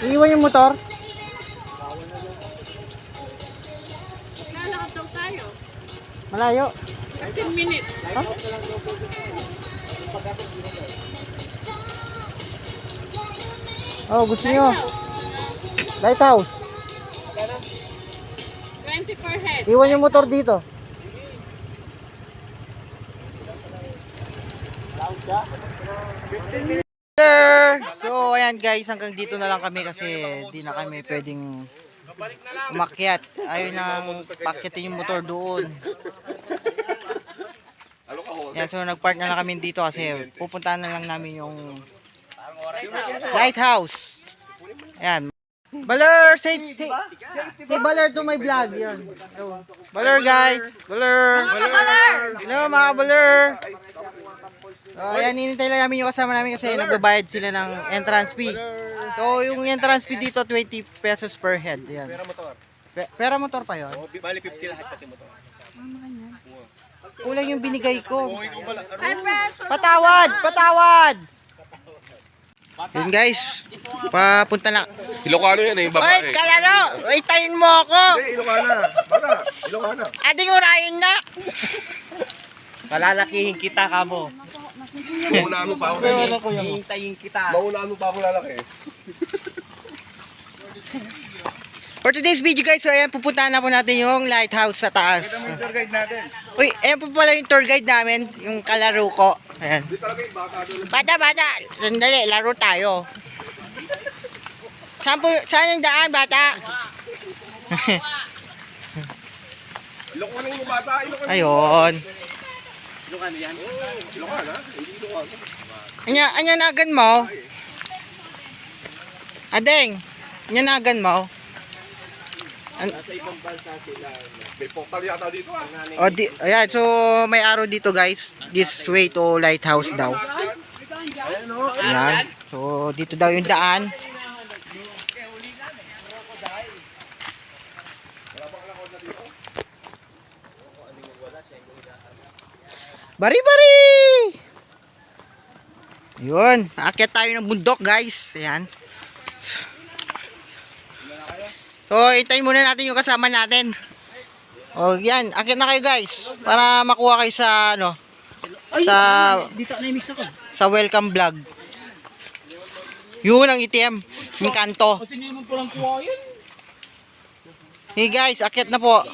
Iiwan yung motor. Lalakad daw tayo. Malayo. 15 minutes. Huh? Oh, gusto nyo. Lighthouse. 20 per head. Iwan yung motor dito. So, ayan guys, hanggang dito na lang kami kasi di na kami pwedeng umakyat. Ayaw nang pakyatin yung motor doon. Yan, so nagpark na lang kami dito kasi pupuntahan na lang namin yung lighthouse. Ayan. Baler, say Baler to my vlog. Yan. Baler guys. Baler. Hello mga Baler. So, ayan, hinintay lang namin yung kasama namin kasi nagbabayad sila ng entrance fee. So, yung entrance fee dito, 20 pesos per head. Ayan. Pera motor. Pera motor pa yun? O, bali 50 lahat pati motor. Kulang yung binigay ko. Kung ikaw pala, Patawad! Patawad! Yun guys, papunta na. Ilocano yan eh, Ay, kalaro! Itayin mo ako! Ilocana. Bata, Ilocana. Ating urayin na! Palalakihin kita kamo. Maunaan mo pa ako. Hihintayin kita. Maunaan mo pa ako lalaki. For today's video guys, so ayan, pupuntahan na po natin yung lighthouse sa taas. Yung tour guide natin. Uy, ayan po pala yung tour guide namin, yung kalaro ko. Ayan. Di talaga yung baka doon. Bata, sandali, laro tayo. Saan yung daan, bata? Ilocano yung bata, Ilocano. Ayun. Ilocano yan? Ilocana? Hindi Ilocano. Anyanagan mo? Adeng, anyanagan mo? Nasa ibang bansa sila. May portal yata dito ah. O, ayan, so may araw dito guys. This way to lighthouse daw. Ayan. So, dito daw yung daan. Bari-bari! Yun, aakyat tayo ng bundok guys. Ayan. So, itayin muna natin yung kasama natin. O, yan, aakyat na kayo guys. Para makuha kayo sa, ano, sa, Dito na mix ako. sa welcome vlog. Yun ang itim. Yung kanto. Kasi hindi mo palang kuha yun. Hey guys, aakyat na po.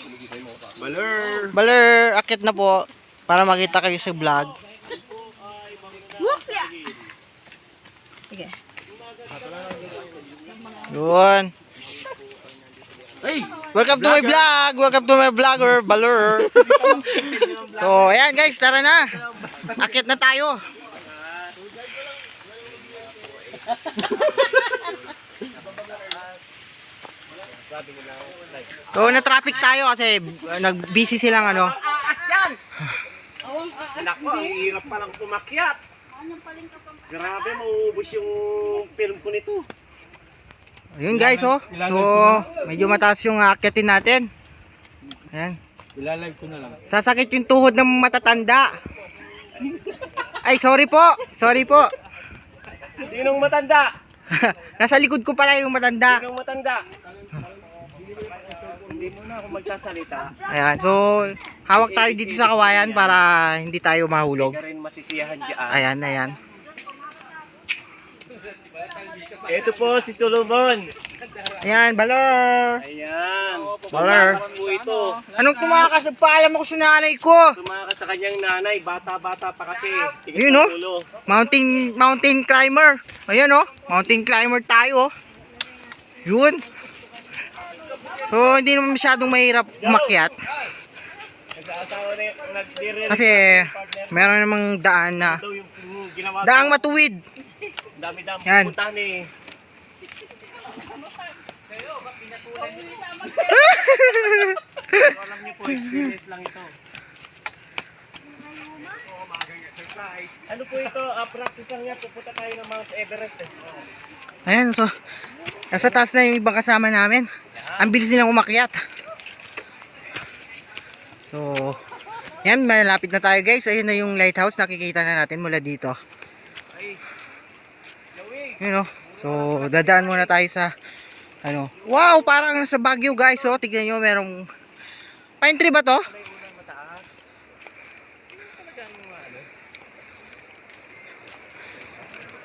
Baler. Baler, aakyat na po. Para makita kayo sa vlog. Yun. Hey! Welcome to my vlog. Welcome to my vlogger, Baler. So, ayan guys, tara na. Aakyat na tayo. So, na-traffic tayo kasi nag-busy silang ano. Nako, ang hirap palang umakyat. Grabe, mauubos yung film ko nito. Ayun guys, oh. So, medyo mataas yung aakyatin natin. Ayan. Ilalive ko na lang. Sasakit yung tuhod ng matatanda. Ay, sorry po. Sorry po. Sinong matanda? Nasa likod ko pala yung matanda. Sinong matanda? Hindi mo na ako magsasalita. Ayan, so hawak tayo dito sa kawayan para hindi tayo mahulog. Hindi ka rin masisiyahan dyan. Ayan, ayan. Ito po si Solomon. Ayan, Baler. Ayan. Baler. Tumakas po ito. Anong tumakas? Paalam ako sa nanay ko. Tumakas sa kanyang nanay. Bata-bata pa kasi. Tigas Yun, ng oh. ulo. Mountain climber. Ayan, oh. Mountain climber tayo, oh. Yun. So, hindi naman masyadong mahirap umakyat. Nag-aasawa na nagdire. Kasi meron namang daan na Daw yung ginawa. daang matuwid. Dami-dami Yan. pupuntahan eh. Alam niyo po, experience lang ito. Ano po ito? Practice lang yan. Pupunta tayo ng Mount Everest eh. Ayan, so nasa taas na yung ibang kasama namin. Ang bilis nilang umakyat. So, yan, malapit na tayo guys. Ayun na yung lighthouse. Nakikita na natin mula dito. Yun o. So, dadaan muna tayo sa ano. Wow, parang nasa Baguio guys. Oh, tignan nyo, merong pine tree ba to?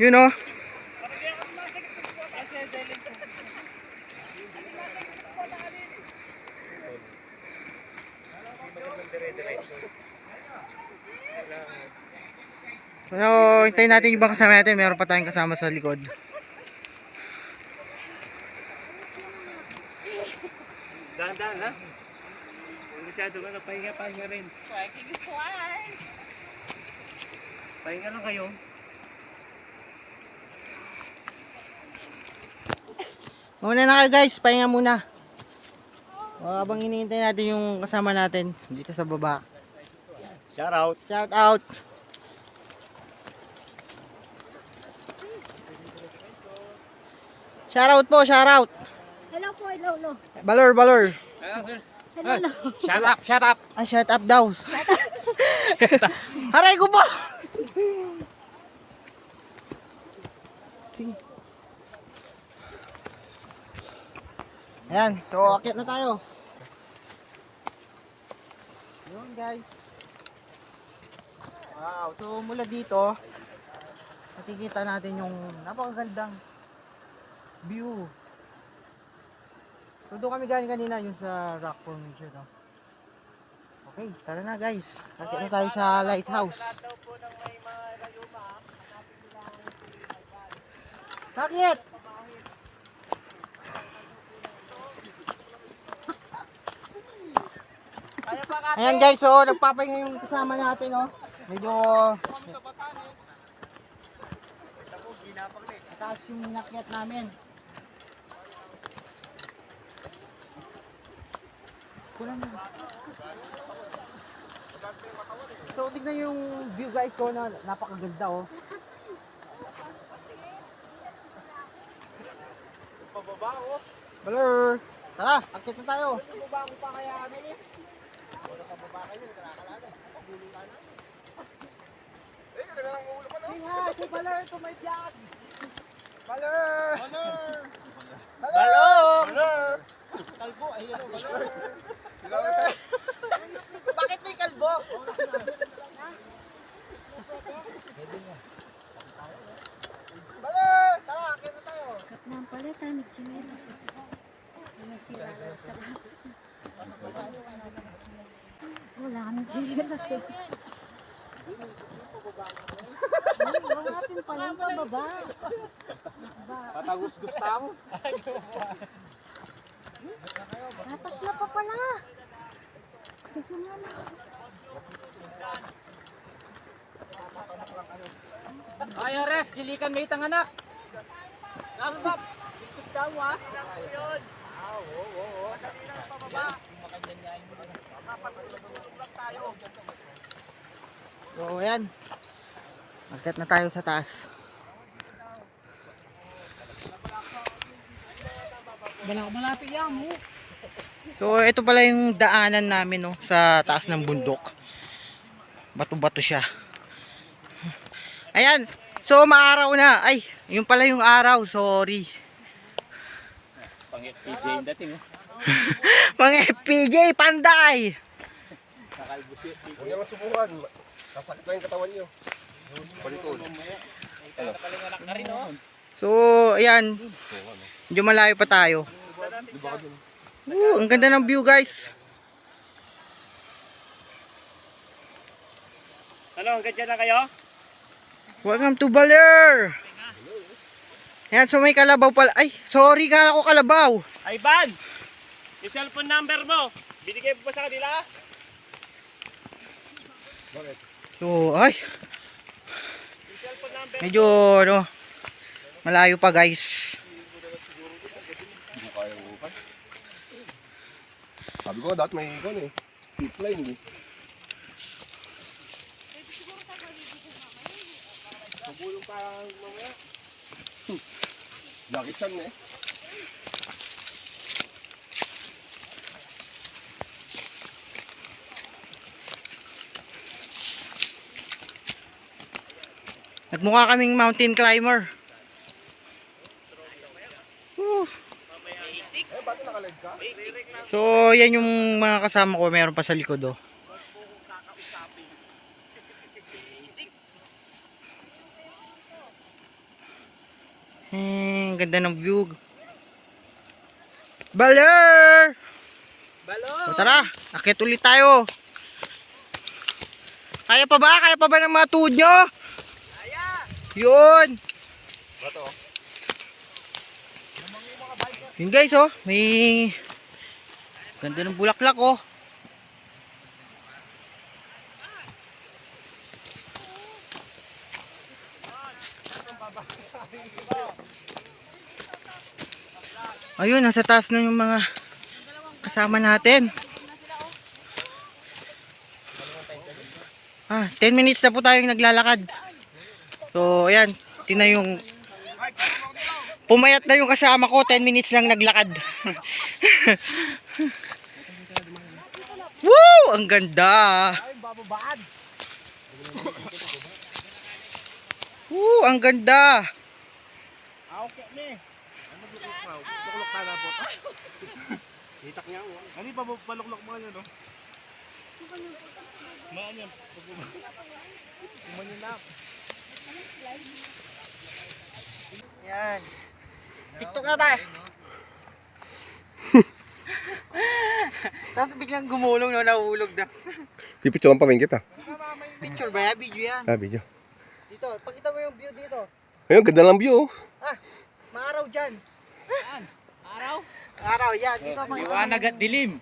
You know? So, hintayin natin yung ibang kasama natin. Meron pa tayong kasama sa likod. Dahan-dahan ha. Kung masyado ka na, pahinga rin. Pahinga lang kayo. Muna na kayo guys, pahinga muna. Habang hinihintay natin yung kasama natin dito sa baba. Shout out. Shout out. Shout out po, shout out. Hello po, hello. Balor. Shut up. Ah, shut up daw. Aray ko po. Ayan, so akyat na tayo. Yun guys. Wow, so mula dito, makikita natin yung napakagandang view. So doon kami galing kanina, yung sa rock formation. No? Okay, tara na guys. Akyat na tayo sa lighthouse. Bakit? Ayan guys, so nagpapahinga yung kasama natin, no? Medyo mataas yung nakyat namin. Kulang na. So tignan yung view guys ko na napakaganda, oh. Pababa, oh. Balor! Tara, akyat na tayo. Pababa ko pa kaya agad eh. Wala ka baba kayo, kalakalan eh. Pagulong ka na. Eh, kaya lang ulo ka na. Say hi to Balor to my vlog. Balor! Balor! Kalbo, ayun o, Balor. Balor! Bakit may kalbo? Balor! Tara, akyat na tayo. Nang pala tayo magchinelas. May sira lang sa sapatos niya. Wala kami chinelas eh. Hanapin pala yung pababa. Patagos Gustavo. Tatas na pa pala. Susunod na. Ay, Ares, kilikan may itang anak. Nasabab. Dito daw ah. So, ayan. Akyat na tayo sa taas. Malapit yan mo. So, ito pala yung daanan namin, no, sa taas ng bundok. Bato-bato siya. Ayan. So, maaraw na. Ay, yun pala yung araw. Sorry. Pangit PJ yung dating oh. Mga FPJ, panday! Nakalbusit. Huwag naman subukan. Sasakit lang yung katawan nyo. Palikod. So, ayan. Medyo malayo pa tayo. Ang ganda ng view, guys. Ano, hanggang dyan na kayo? Welcome to Baler! Ayan, so may kalabaw pala. Ay, sorry, kala ko kalabaw. Ay, Van! Yung cellphone number mo, binigay mo ba sa kanila? So, ay. Yung cellphone number. Medyo, ano, malayo pa, guys. Hindi mo kaya upan. Sabi ko, dapat may ikon eh. Tip line eh. Pagulong pa mamaya. Lakit siya eh. At mukha kaming mountain climber. Woo. Ba't nakalag ka? So, yan yung mga kasama ko. Meron pa sa likod, oh. Ang ganda ng view. Baler! So, tara, akit ulit tayo. Kaya pa ba? Kaya pa ba ng mga tuhod nyo? Kaya! Yun! Bato. Yun guys, oh. May ganda ng bulaklak, oh. Ayun, nasa taas na yung mga kasama natin. 10 minutes na po tayong naglalakad. So, ayan, tingnan yung pumayat na yung kasama ko, 10 minutes lang naglakad. Woo! Ang ganda! Woo! Ang ganda! Luklok na na po. Hitak niya ako. Ano pa paluklok mo yan, no? Maan yan. Kumanin na. Yan. TikTok na tayo. Tapos biglang gumulong, no, nahulog na. Pipicturean pa rin kita. Picture ba yan? Video yan. Ah, video. Dito, pakita mo yung view dito. Ayun, ganda ng view. Ah, maaraw dyan. Araw? Araw, yan. Dito, pakita mo. Liwanag at dilim.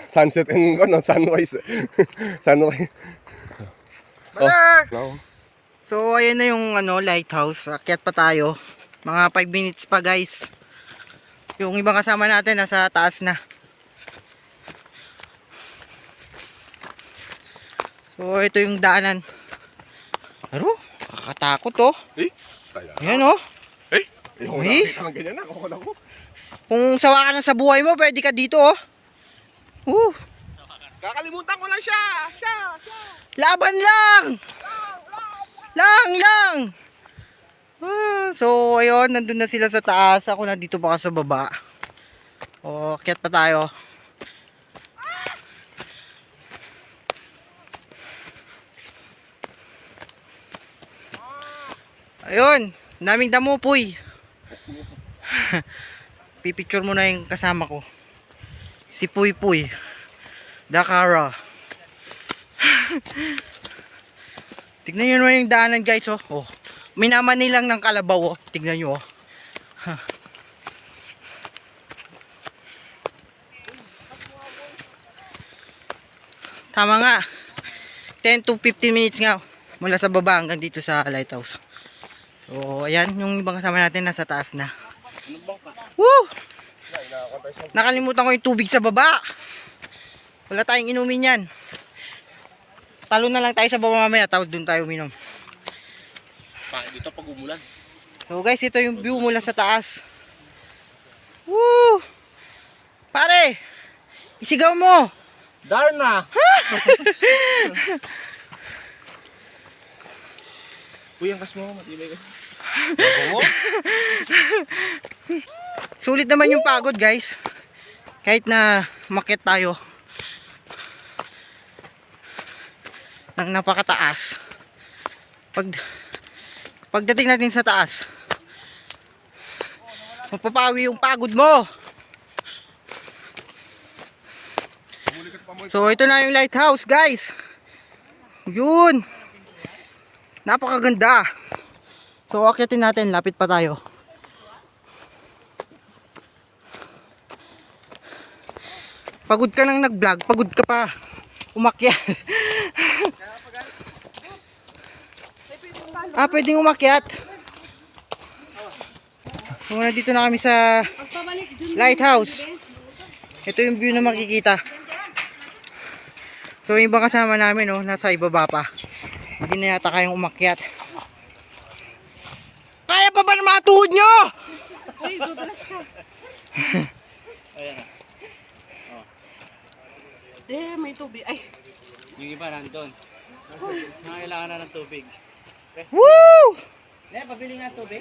Sunset and sunrise. Sunrise. Brother! No. So, ayan na yung lighthouse. Akyat pa tayo. Mga 5 minutes pa, guys. Yung ibang kasama natin nasa taas na. So, ito yung daanan. Pero, kakatakot, oh. Ayan, oh. Ayoko Eh? na. Ang ganyan na. Ako na ko. Kung sawa ka na sa buhay mo, pwede ka dito, oh. Kakalimutan ko lang siya. Laban lang! Lang! So, ayun, nandun na sila sa taas. Ako na dito pa sa baba. O, akyat pa tayo. Ayun, daming damo, puy. Pipicture mo na yung kasama ko. Si Puy Puy. Dakara. Tignan nyo naman yung daanan, guys, oh. Oh. Minaman nilang ng kalabaw, oh. Tignan nyo, oh. Tama nga. 10 to 15 minutes nga mula sa baba hanggang dito sa lighthouse. So, ayan, yung ibang kasama natin nasa taas na. Woo! Nakalimutan ko yung tubig sa baba. Wala tayong inumin yan. Talo na lang tayo sa baba mamaya, tawag dun tayo uminom. Dito pag umulan. So guys, ito yung view mula sa taas. Woo! Pare! Isigaw mo! Darna! Uy, ang kas mo, matibay ka. Sulit naman yung pagod, guys. Kahit na umakyat tayo ng napakataas. Pagdating natin sa taas, mapapawi yung pagod mo. So ito na yung lighthouse, guys. Yun. Napakaganda. So akyatin natin, lapit pa tayo. Pagod ka nang nag-vlog, pagod ka pa umakyat. Pwedeng umakyat. So nandito na kami sa lighthouse. Ito yung view na makikita. So yung ibang kasama namin, oh, nasa ibaba pa. Hindi na yata kayang umakyat. Kaya pa ba ng mga tuhod nyo? Uy, dudulas ka. Ayan na. May tubig. Ay. Yung iba nandun. Nangailangan na ng tubig. Woo! Pabili nga tubig.